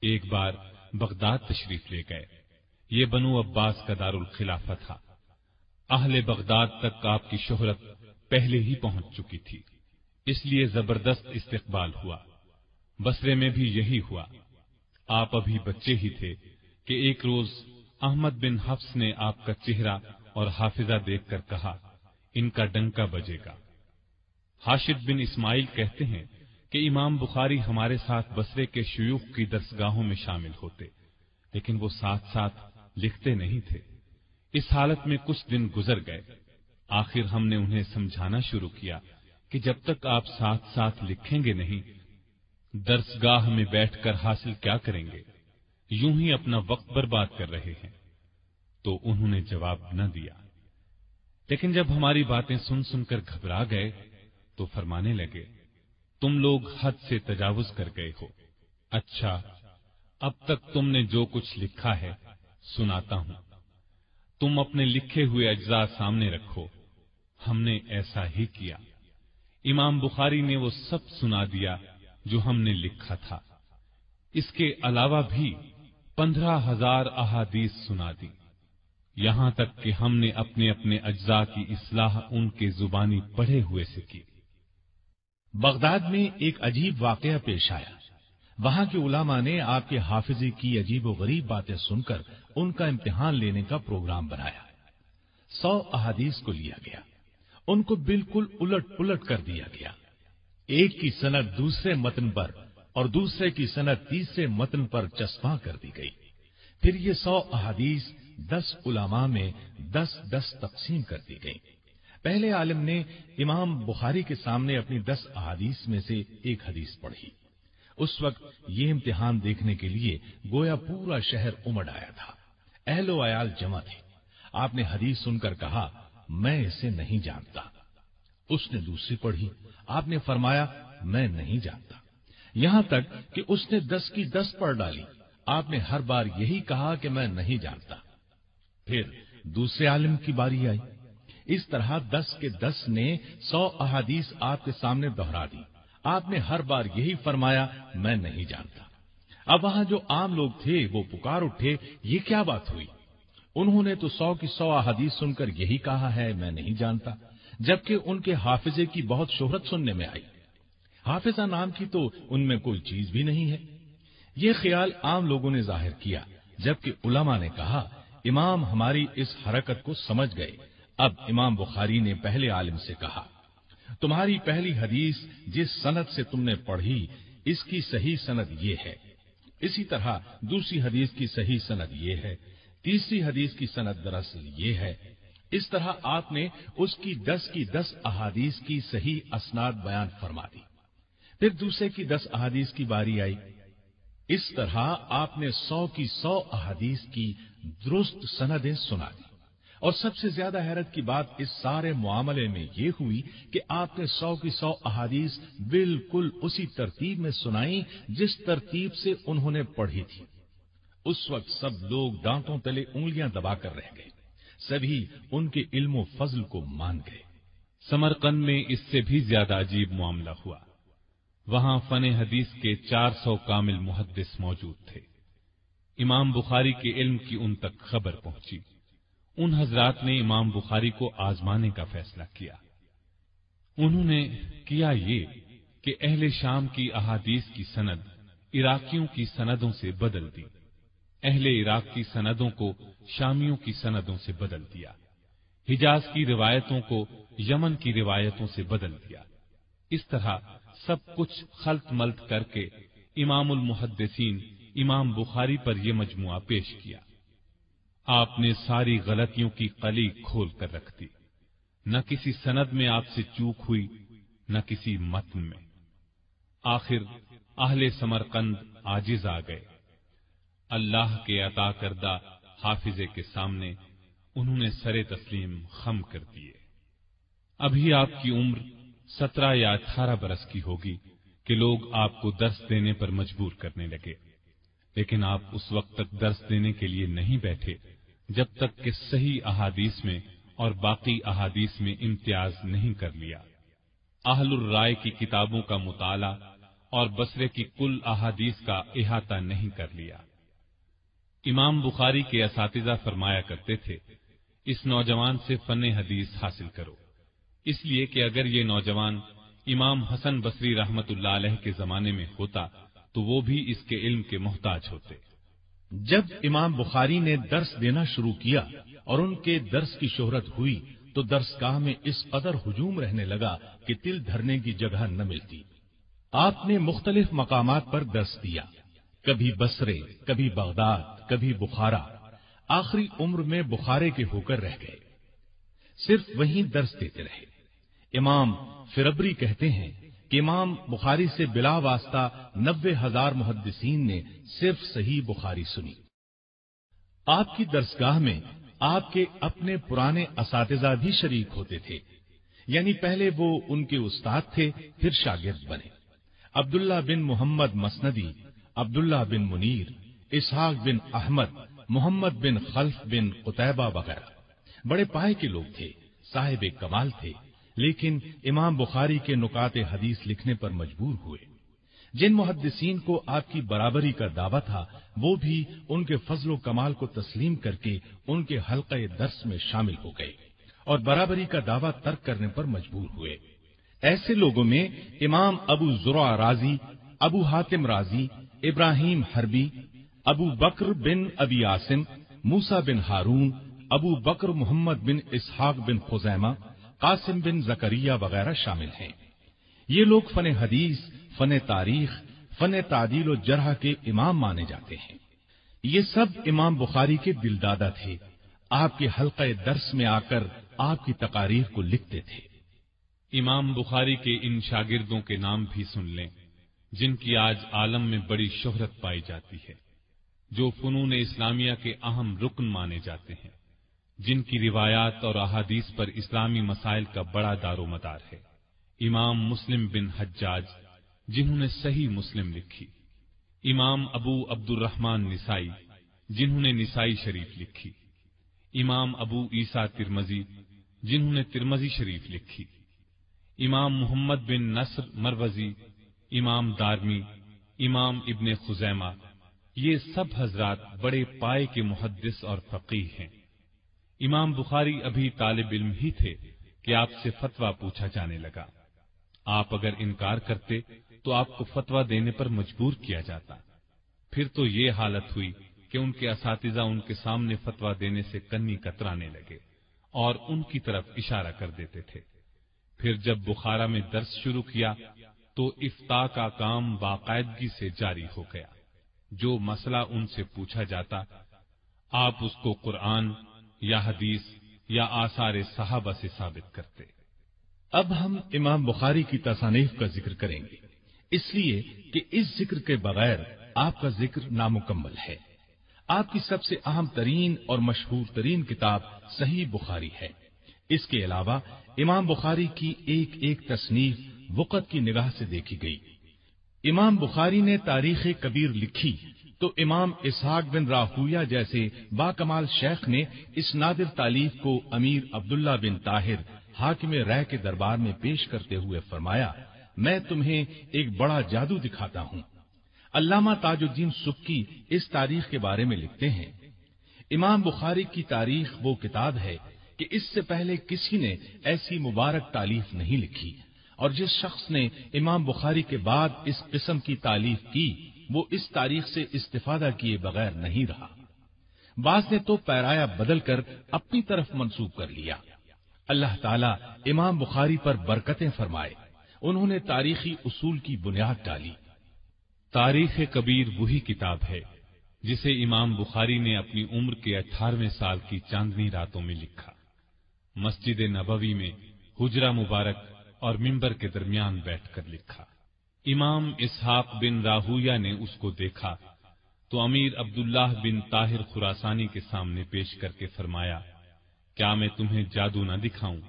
ایک بار بغداد تشریف لے گئے۔ یہ بنو عباس کا دارالخلافہ تھا۔ اہل بغداد تک آپ کی شہرت پہلے ہی پہنچ چکی تھی، اس لیے زبردست استقبال ہوا۔ بصرے میں بھی یہی ہوا۔ آپ ابھی بچے ہی تھے کہ ایک روز احمد بن حفص نے آپ کا چہرہ اور حافظہ دیکھ کر کہا، ان کا ڈنکا بجے گا۔ حاشد بن اسماعیل کہتے ہیں کہ امام بخاری ہمارے ساتھ بصرے کے شیوخ کی درسگاہوں میں شامل ہوتے، لیکن وہ ساتھ ساتھ لکھتے نہیں تھے۔ اس حالت میں کچھ دن گزر گئے۔ آخر ہم نے انہیں سمجھانا شروع کیا کہ جب تک آپ ساتھ ساتھ لکھیں گے نہیں، درسگاہ میں بیٹھ کر حاصل کیا کریں گے، یوں ہی اپنا وقت برباد کر رہے ہیں۔ تو انہوں نے جواب نہ دیا، لیکن جب ہماری باتیں سن سن کر گھبرا گئے تو فرمانے لگے، تم لوگ حد سے تجاوز کر گئے ہو۔ اچھا، اب تک تم نے جو کچھ لکھا ہے سناتا ہوں، تم اپنے لکھے ہوئے اجزاء سامنے رکھو۔ ہم نے ایسا ہی کیا۔ امام بخاری نے وہ سب سنا دیا جو ہم نے لکھا تھا۔ اس کے علاوہ بھی 15,000 احادیث سنا دی، یہاں تک کہ ہم نے اپنے اپنے اجزاء کی اصلاح ان کے زبانی پڑھے ہوئے سے کی۔ بغداد میں ایک عجیب واقعہ پیش آیا۔ وہاں کے علماء نے آپ کے حافظے کی عجیب و غریب باتیں سن کر ان کا امتحان لینے کا پروگرام بنایا۔ 100 احادیث کو لیا گیا، ان کو بالکل الٹ پلٹ کر دیا گیا۔ ایک کی سند دوسرے متن پر اور دوسرے کی سند تیسرے متن پر چسپاں کر دی گئی۔ پھر یہ 100 احادیث 10 علماء میں 10-10 تقسیم کر دی گئی۔ پہلے عالم نے امام بخاری کے سامنے اپنی 10 احادیث میں سے ایک حدیث پڑھی۔ اس وقت یہ امتحان دیکھنے کے لیے گویا پورا شہر امڑ آیا تھا، اہل و عیال جمع تھے۔ آپ نے حدیث سن کر کہا، میں اسے نہیں جانتا۔ اس نے دوسری پڑھی، آپ نے فرمایا، میں نہیں جانتا۔ یہاں تک کہ اس نے 10 کی 10 پڑھ ڈالی، آپ نے ہر بار یہی کہا کہ میں نہیں جانتا۔ پھر دوسرے عالم کی باری آئی، اس طرح 10 کے 10 نے 100 احادیث آپ کے سامنے دہرا دی، آپ نے ہر بار یہی فرمایا، میں نہیں جانتا۔ اب وہاں جو عام لوگ تھے وہ پکار اٹھے، یہ کیا بات ہوئی؟ انہوں نے تو 100 کی 100 احادیث سن کر یہی کہا ہے، میں نہیں جانتا، جبکہ ان کے حافظے کی بہت شہرت سننے میں آئی۔ حافظہ نام کی تو ان میں کوئی چیز بھی نہیں ہے۔ یہ خیال عام لوگوں نے ظاہر کیا، جبکہ علماء نے کہا، امام ہماری اس حرکت کو سمجھ گئے۔ اب امام بخاری نے پہلے عالم سے کہا، تمہاری پہلی حدیث جس سند سے تم نے پڑھی، اس کی صحیح سند یہ ہے، اسی طرح دوسری حدیث کی صحیح سند یہ ہے، تیسری حدیث کی سند دراصل یہ ہے۔ اس طرح آپ نے اس کی 10 کی 10 احادیث کی صحیح اسناد بیان فرما دی۔ پھر دوسرے کی 10 احادیث کی باری آئی، اس طرح آپ نے 100 کی 100 احادیث کی درست سندیں سنا دی۔ اور سب سے زیادہ حیرت کی بات اس سارے معاملے میں یہ ہوئی کہ آپ نے 100 کی 100 احادیث بالکل اسی ترتیب میں سنائی جس ترتیب سے انہوں نے پڑھی تھی۔ اس وقت سب لوگ دانتوں تلے انگلیاں دبا کر رہ گئے، سبھی ان کے علم و فضل کو مان گئے۔ سمرقند میں اس سے بھی زیادہ عجیب معاملہ ہوا۔ وہاں فن حدیث کے 400 کامل محدث موجود تھے۔ امام بخاری کے علم کی ان تک خبر پہنچی۔ ان حضرات نے امام بخاری کو آزمانے کا فیصلہ کیا۔ انہوں نے کیا یہ کہ اہل شام کی احادیث کی سند عراقیوں کی سندوں سے بدل دی، اہل عراق کی سندوں کو شامیوں کی سندوں سے بدل دیا، حجاز کی روایتوں کو یمن کی روایتوں سے بدل دیا۔ اس طرح سب کچھ خلط ملط کر کے امام المحدثین امام بخاری پر یہ مجموعہ پیش کیا۔ آپ نے ساری غلطیوں کی قلی کھول کر رکھ دی، نہ کسی سند میں آپ سے چوک ہوئی، نہ کسی متن میں۔ آخر اہل سمرقند عاجز آ گئے۔ اللہ کے عطا کردہ حافظے کے سامنے انہوں نے سر تسلیم خم کر دیے۔ ابھی آپ کی عمر 17 یا 18 برس کی ہوگی کہ لوگ آپ کو درس دینے پر مجبور کرنے لگے، لیکن آپ اس وقت تک درس دینے کے لیے نہیں بیٹھے جب تک کہ صحیح احادیث میں اور باقی احادیث میں امتیاز نہیں کر لیا، اہل الرائے کی کتابوں کا مطالعہ اور بصرے کی کل احادیث کا احاطہ نہیں کر لیا۔ امام بخاری کے اساتذہ فرمایا کرتے تھے، اس نوجوان سے فن حدیث حاصل کرو، اس لیے کہ اگر یہ نوجوان امام حسن بصری رحمت اللہ علیہ کے زمانے میں ہوتا تو وہ بھی اس کے علم کے محتاج ہوتے۔ جب امام بخاری نے درس دینا شروع کیا اور ان کے درس کی شہرت ہوئی تو درسگاہ میں اس قدر ہجوم رہنے لگا کہ تل دھرنے کی جگہ نہ ملتی۔ آپ نے مختلف مقامات پر درس دیا، کبھی بصرے، کبھی بغداد، کبھی بخارا، آخری عمر میں بخارے کے ہو کر رہ گئے، صرف وہیں درس دیتے رہے۔ امام فربری کہتے ہیں کہ امام بخاری سے بلا واسطہ 90,000 محدثین نے صرف صحیح بخاری سنی۔ آپ کی درسگاہ میں آپ کے اپنے پرانے اساتذہ بھی شریک ہوتے تھے، یعنی پہلے وہ ان کے استاد تھے، پھر شاگرد بنے۔ عبداللہ بن محمد مسندی، عبداللہ بن منیر، اسحاق بن احمد، محمد بن خلف بن قتیبہ وغیرہ بڑے پائے کے لوگ تھے، صاحب کمال تھے، لیکن امام بخاری کے نکات حدیث لکھنے پر مجبور ہوئے۔ جن محدثین کو آپ کی برابری کا دعویٰ تھا وہ بھی ان کے فضل و کمال کو تسلیم کر کے ان کے حلقہ درس میں شامل ہو گئے اور برابری کا دعویٰ ترک کرنے پر مجبور ہوئے۔ ایسے لوگوں میں امام ابو زرع رازی، ابو حاتم رازی، ابراہیم حربی، ابو بکر بن ابی عاصم، موسیٰ بن ہارون، ابو بکر محمد بن اسحاق بن خزیمہ، قاسم بن زکریہ وغیرہ شامل ہیں۔ یہ لوگ فن حدیث، فن تاریخ، فن تعدیل و جرح کے امام مانے جاتے ہیں۔ یہ سب امام بخاری کے دلدادہ تھے۔ آپ کے حلقہ درس میں آ کر آپ کی تقاریر کو لکھتے تھے۔ امام بخاری کے ان شاگردوں کے نام بھی سن لیں جن کی آج عالم میں بڑی شہرت پائی جاتی ہے، جو فنون اسلامیہ کے اہم رکن مانے جاتے ہیں، جن کی روایات اور احادیث پر اسلامی مسائل کا بڑا دار و مدار ہے۔ امام مسلم بن حجاج جنہوں نے صحیح مسلم لکھی، امام ابو عبد الرحمن نسائی جنہوں نے نسائی شریف لکھی، امام ابو عیسیٰ ترمذی جنہوں نے ترمذی شریف لکھی، امام محمد بن نصر مروزی، امام دارمی، امام ابن خزیمہ، یہ سب حضرات بڑے پائے کے محدث اور فقیہ ہیں۔ امام بخاری ابھی طالب علم ہی تھے کہ آپ سے فتویٰ پوچھا جانے لگا۔ آپ اگر انکار کرتے تو آپ کو فتویٰ دینے پر مجبور کیا جاتا۔ پھر تو یہ حالت ہوئی کہ ان کے اساتذہ ان کے سامنے فتویٰ دینے سے کنی کترانے لگے اور ان کی طرف اشارہ کر دیتے تھے۔ پھر جب بخارا میں درس شروع کیا تو افتاء کا کام باقاعدگی سے جاری ہو گیا۔ جو مسئلہ ان سے پوچھا جاتا آپ اس کو قرآن یا حدیث یا آثار صحابہ سے ثابت کرتے۔ اب ہم امام بخاری کی تصانیف کا ذکر کریں گے، اس لیے کہ اس ذکر کے بغیر آپ کا ذکر نامکمل ہے۔ آپ کی سب سے اہم ترین اور مشہور ترین کتاب صحیح بخاری ہے۔ اس کے علاوہ امام بخاری کی ایک ایک تصنیف وقت کی نگاہ سے دیکھی گئی۔ امام بخاری نے تاریخ کبیر لکھی تو امام اسحاق بن راہویہ جیسے باکمال شیخ نے اس نادر تالیف کو امیر عبداللہ بن طاہر حاکم رائے کے دربار میں پیش کرتے ہوئے فرمایا، میں تمہیں ایک بڑا جادو دکھاتا ہوں۔ علامہ تاج الدین سبکی اس تاریخ کے بارے میں لکھتے ہیں، امام بخاری کی تاریخ وہ کتاب ہے کہ اس سے پہلے کسی نے ایسی مبارک تالیف نہیں لکھی، اور جس شخص نے امام بخاری کے بعد اس قسم کی تالیف کی وہ اس تاریخ سے استفادہ کیے بغیر نہیں رہا۔ بعض نے تو پیرایا بدل کر اپنی طرف منسوب کر لیا۔ اللہ تعالیٰ امام بخاری پر برکتیں فرمائے، انہوں نے تاریخی اصول کی بنیاد ڈالی۔ تاریخ کبیر وہی کتاب ہے جسے امام بخاری نے اپنی عمر کے 18ویں سال کی چاندنی راتوں میں لکھا، مسجد نبوی میں حجرہ مبارک اور منبر کے درمیان بیٹھ کر لکھا۔ امام اسحاق بن راہویہ نے اس کو دیکھا تو امیر عبداللہ بن طاہر خراسانی کے سامنے پیش کر کے فرمایا، کیا میں تمہیں جادو نہ دکھاؤں؟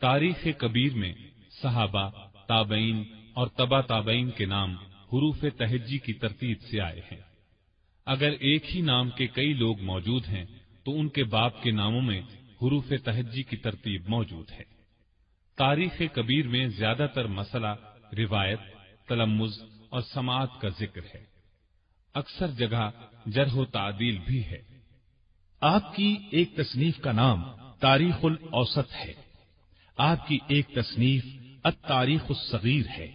تاریخ کبیر میں صحابہ، تابعین اور تبع تابعین کے نام حروف تہجی کی ترتیب سے آئے ہیں۔ اگر ایک ہی نام کے کئی لوگ موجود ہیں تو ان کے باپ کے ناموں میں حروف تہجی کی ترتیب موجود ہے۔ تاریخ کبیر میں زیادہ تر مسئلہ روایت، تلمذ اور سماعت کا ذکر ہے، اکثر جگہ جرح و تعدیل بھی ہے۔ آپ کی ایک تصنیف کا نام تاریخ الاوسط ہے، آپ کی ایک تصنیف التاریخ الصغیر ہے۔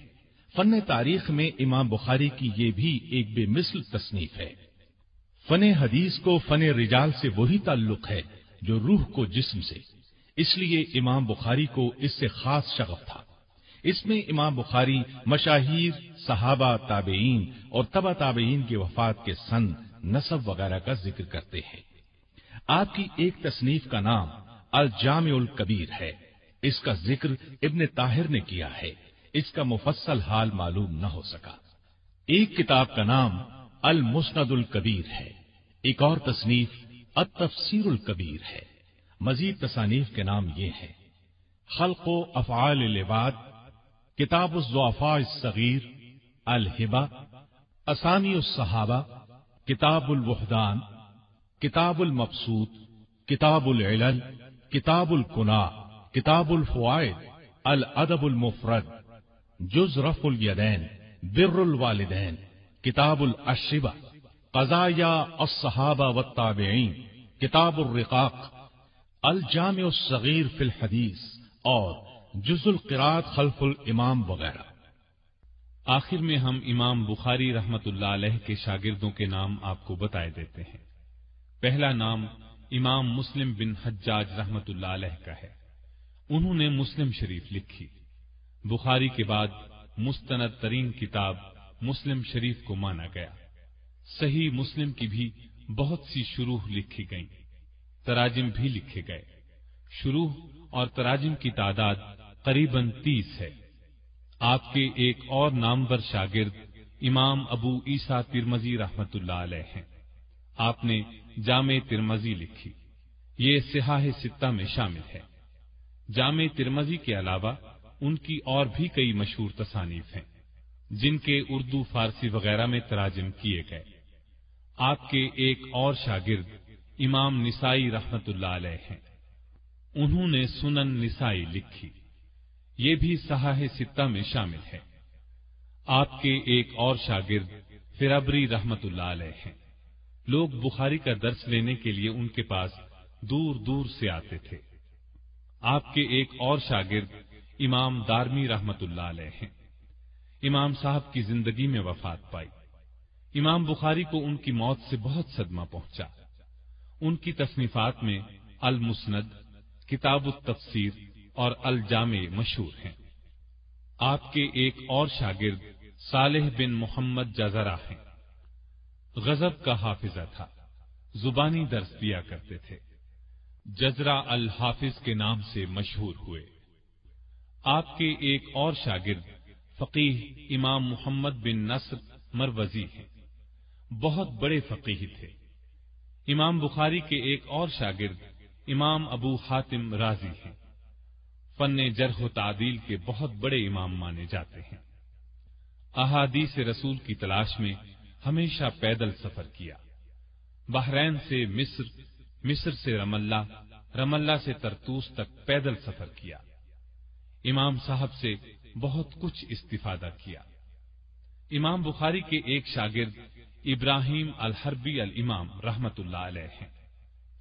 فن تاریخ میں امام بخاری کی یہ بھی ایک بے مثل تصنیف ہے۔ فن حدیث کو فن رجال سے وہی تعلق ہے جو روح کو جسم سے، اس لیے امام بخاری کو اس سے خاص شغف تھا۔ اس میں امام بخاری مشاہیر، صحابہ، تابعین اور تبع تابعین کی وفات کے سن، نسب وغیرہ کا ذکر کرتے ہیں۔ آپ کی ایک تصنیف کا نام الجامع الکبیر ہے، اس کا ذکر ابن طاہر نے کیا ہے، اس کا مفصل حال معلوم نہ ہو سکا۔ ایک کتاب کا نام المسند الکبیر ہے، ایک اور تصنیف التفسیر الکبیر ہے۔ مزید تصانیف کے نام یہ ہیں: خلق و افعال العباد، کتاب الضعفاء الصغیر، الہبہ، اسامی الصحابہ، کتاب الوحدان، کتاب المبسوط، کتاب العلل، کتاب الکناء، کتاب الفوائد، الادب المفرد، جز رفع الیدین، بر الوالدین، کتاب الاشربہ، قضایا الصحابہ والتابعین، کتاب الرقاق، الجامع الصغیر فی الحدیث اور جز القراءۃ خلف الامام وغیرہ۔ آخر میں ہم امام بخاری رحمت اللہ علیہ کے شاگردوں کے نام آپ کو بتائے دیتے ہیں۔ پہلا نام امام مسلم بن حجاج رحمت اللہ علیہ کا ہے۔ انہوں نے مسلم شریف لکھی۔ بخاری کے بعد مستند ترین کتاب مسلم شریف کو مانا گیا۔ صحیح مسلم کی بھی بہت سی شروح لکھی گئیں۔ تراجم بھی لکھے گئے۔ شروح اور تراجم کی تعداد قریباً 30 ہے۔ آپ کے ایک اور نامور شاگرد امام ابو عیسیٰ ترمذی رحمۃ اللہ علیہ ہیں۔ آپ نے جامع ترمذی لکھی، یہ صحاح ستہ میں شامل ہے۔ جامع ترمذی کے علاوہ ان کی اور بھی کئی مشہور تصانیف ہیں جن کے اردو، فارسی وغیرہ میں تراجم کیے گئے۔ آپ کے ایک اور شاگرد امام نسائی رحمۃ اللہ علیہ ہیں۔ انہوں نے سنن نسائی لکھی، یہ بھی صحاح ستہ میں شامل ہے۔ آپ کے ایک اور شاگرد فرابری رحمۃ اللہ علیہ ہیں۔ لوگ بخاری کا درس لینے کے لیے ان کے پاس دور دور سے آتے تھے۔ آپ کے ایک اور شاگرد امام دارمی رحمۃ اللہ علیہ ہیں۔ امام صاحب کی زندگی میں وفات پائی۔ امام بخاری کو ان کی موت سے بہت صدمہ پہنچا۔ ان کی تصنیفات میں المسند، کتاب التفسیر اور الجامع مشہور ہیں۔ آپ کے ایک اور شاگرد صالح بن محمد جزرہ ہیں۔ غضب کا حافظہ تھا، زبانی درس دیا کرتے تھے۔ جزرہ الحافظ کے نام سے مشہور ہوئے۔ آپ کے ایک اور شاگرد فقیہ امام محمد بن نصر مروزی ہیں، بہت بڑے فقیہ تھے۔ امام بخاری کے ایک اور شاگرد امام ابو حاتم رازی ہیں، فن جرح و تعدیل کے بہت بڑے امام مانے جاتے ہیں۔ احادیث رسول کی تلاش میں ہمیشہ پیدل سفر کیا۔ بحرین سے مصر، مصر سے رم اللہ سے طرطوس تک پیدل سفر کیا۔ امام صاحب سے بہت کچھ استفادہ کیا۔ امام بخاری کے ایک شاگرد ابراہیم الحربی الامام رحمت اللہ علیہ ہیں،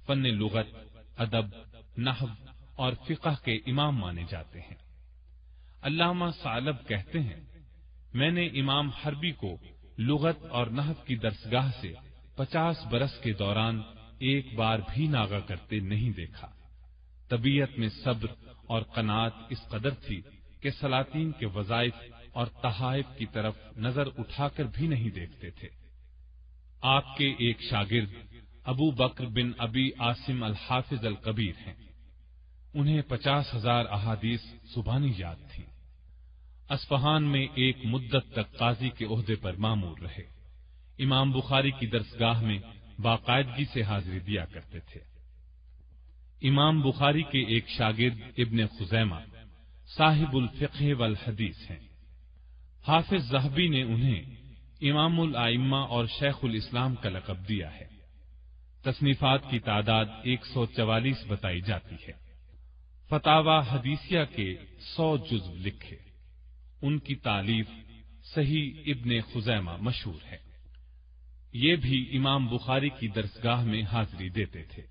فن لغت، ادب، نحو اور فقہ کے امام مانے جاتے ہیں۔ علامہ ثعلب کہتے ہیں، میں نے امام حربی کو لغت اور نحو کی درسگاہ سے 50 برس کے دوران ایک بار بھی ناغہ کرتے نہیں دیکھا۔ طبیعت میں صبر اور قناعت اس قدر تھی کہ سلاطین کے وظائف اور تحائف کی طرف نظر اٹھا کر بھی نہیں دیکھتے تھے۔ آپ کے ایک شاگرد ابو بکر بن ابی عاصم الحافظ الکبیر ہیں۔ انہیں 50,000 احادیث زبانی یاد تھیں۔ اصفہان میں ایک مدت تک قاضی کے عہدے پر مامور رہے۔ امام بخاری کی درسگاہ میں باقاعدگی سے حاضری دیا کرتے تھے۔ امام بخاری کے ایک شاگرد ابن خزیمہ صاحب الفقہ والحدیث ہیں۔ حافظ ذہبی نے انہیں امام الائمہ اور شیخ الاسلام کا لقب دیا ہے۔ تصنیفات کی تعداد 144 بتائی جاتی ہے۔ فتاوی حدیثیہ کے 100 جزو لکھے۔ ان کی تالیف صحیح ابن خزیمہ مشہور ہے۔ یہ بھی امام بخاری کی درسگاہ میں حاضری دیتے تھے۔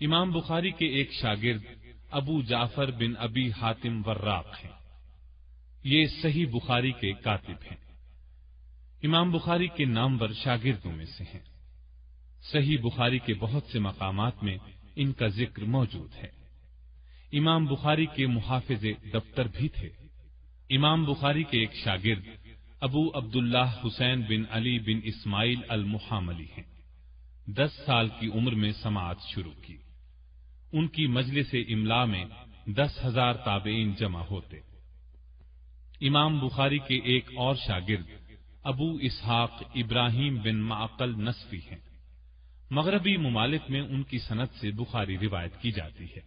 امام بخاری کے ایک شاگرد ابو جعفر بن ابی حاتم وراق ہیں۔ یہ صحیح بخاری کے کاتب ہیں۔ امام بخاری کے نامور شاگردوں میں سے ہیں۔ صحیح بخاری کے بہت سے مقامات میں ان کا ذکر موجود ہے۔ امام بخاری کے محافظ دفتر بھی تھے۔ امام بخاری کے ایک شاگرد ابو عبداللہ حسین بن علی بن اسماعیل المحاملی ہیں۔ 10 سال کی عمر میں سماعت شروع کی۔ ان کی مجلس املا میں 10,000 تابعین جمع ہوتے۔ امام بخاری کے ایک اور شاگرد ابو اسحاق ابراہیم بن معقل نصفی ہیں۔ مغربی ممالک میں ان کی سند سے بخاری روایت کی جاتی ہے۔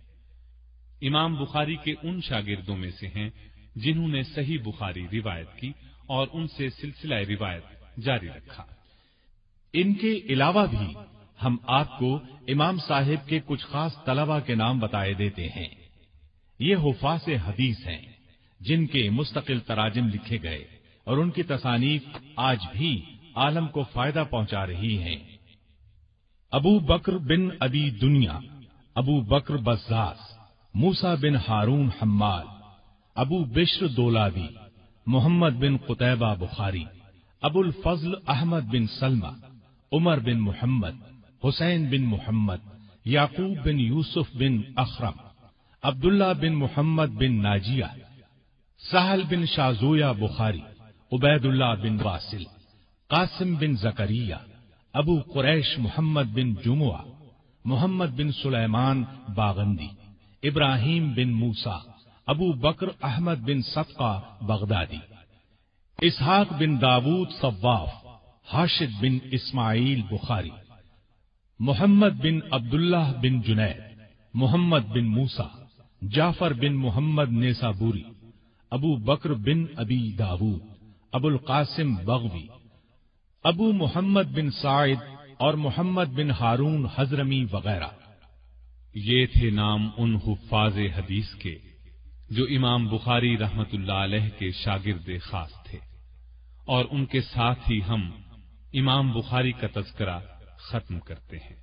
امام بخاری کے ان شاگردوں میں سے ہیں جنہوں نے صحیح بخاری روایت کی اور ان سے سلسلہ روایت جاری رکھا۔ ان کے علاوہ بھی ہم آپ کو امام صاحب کے کچھ خاص طلبہ کے نام بتائے دیتے ہیں۔ یہ حفاظ حدیث ہیں جن کے مستقل تراجم لکھے گئے اور ان کی تصانیف آج بھی عالم کو فائدہ پہنچا رہی ہیں۔ ابو بکر بن ابی دنیا، ابو بکر بزاز، موسیٰ بن ہارون حمال، ابو بشر دولابی، محمد بن قتیبہ بخاری، ابو الفضل احمد بن سلمہ، عمر بن محمد، حسین بن محمد، یعقوب بن یوسف بن اخرم، عبداللہ بن محمد بن ناجیہ، سہل بن شازویا بخاری، عبید اللہ بن واصل، قاسم بن زکریہ، ابو قریش محمد بن جمعہ، محمد بن سلیمان باغندی، ابراہیم بن موسیٰ، ابو بکر احمد بن صدقہ بغدادی، اسحاق بن داود صواف، حاشد بن اسماعیل بخاری، محمد بن عبداللہ بن جنید، محمد بن موسیٰ، جعفر بن محمد نیسابوری، ابو بکر بن ابی داود، ابو القاسم بغوی، ابو محمد بن سعید اور محمد بن ہارون حضرمی وغیرہ۔ یہ تھے نام ان حفاظ حدیث کے جو امام بخاری رحمت اللہ علیہ کے شاگرد خاص تھے، اور ان کے ساتھ ہی ہم امام بخاری کا تذکرہ ختم کرتے ہیں۔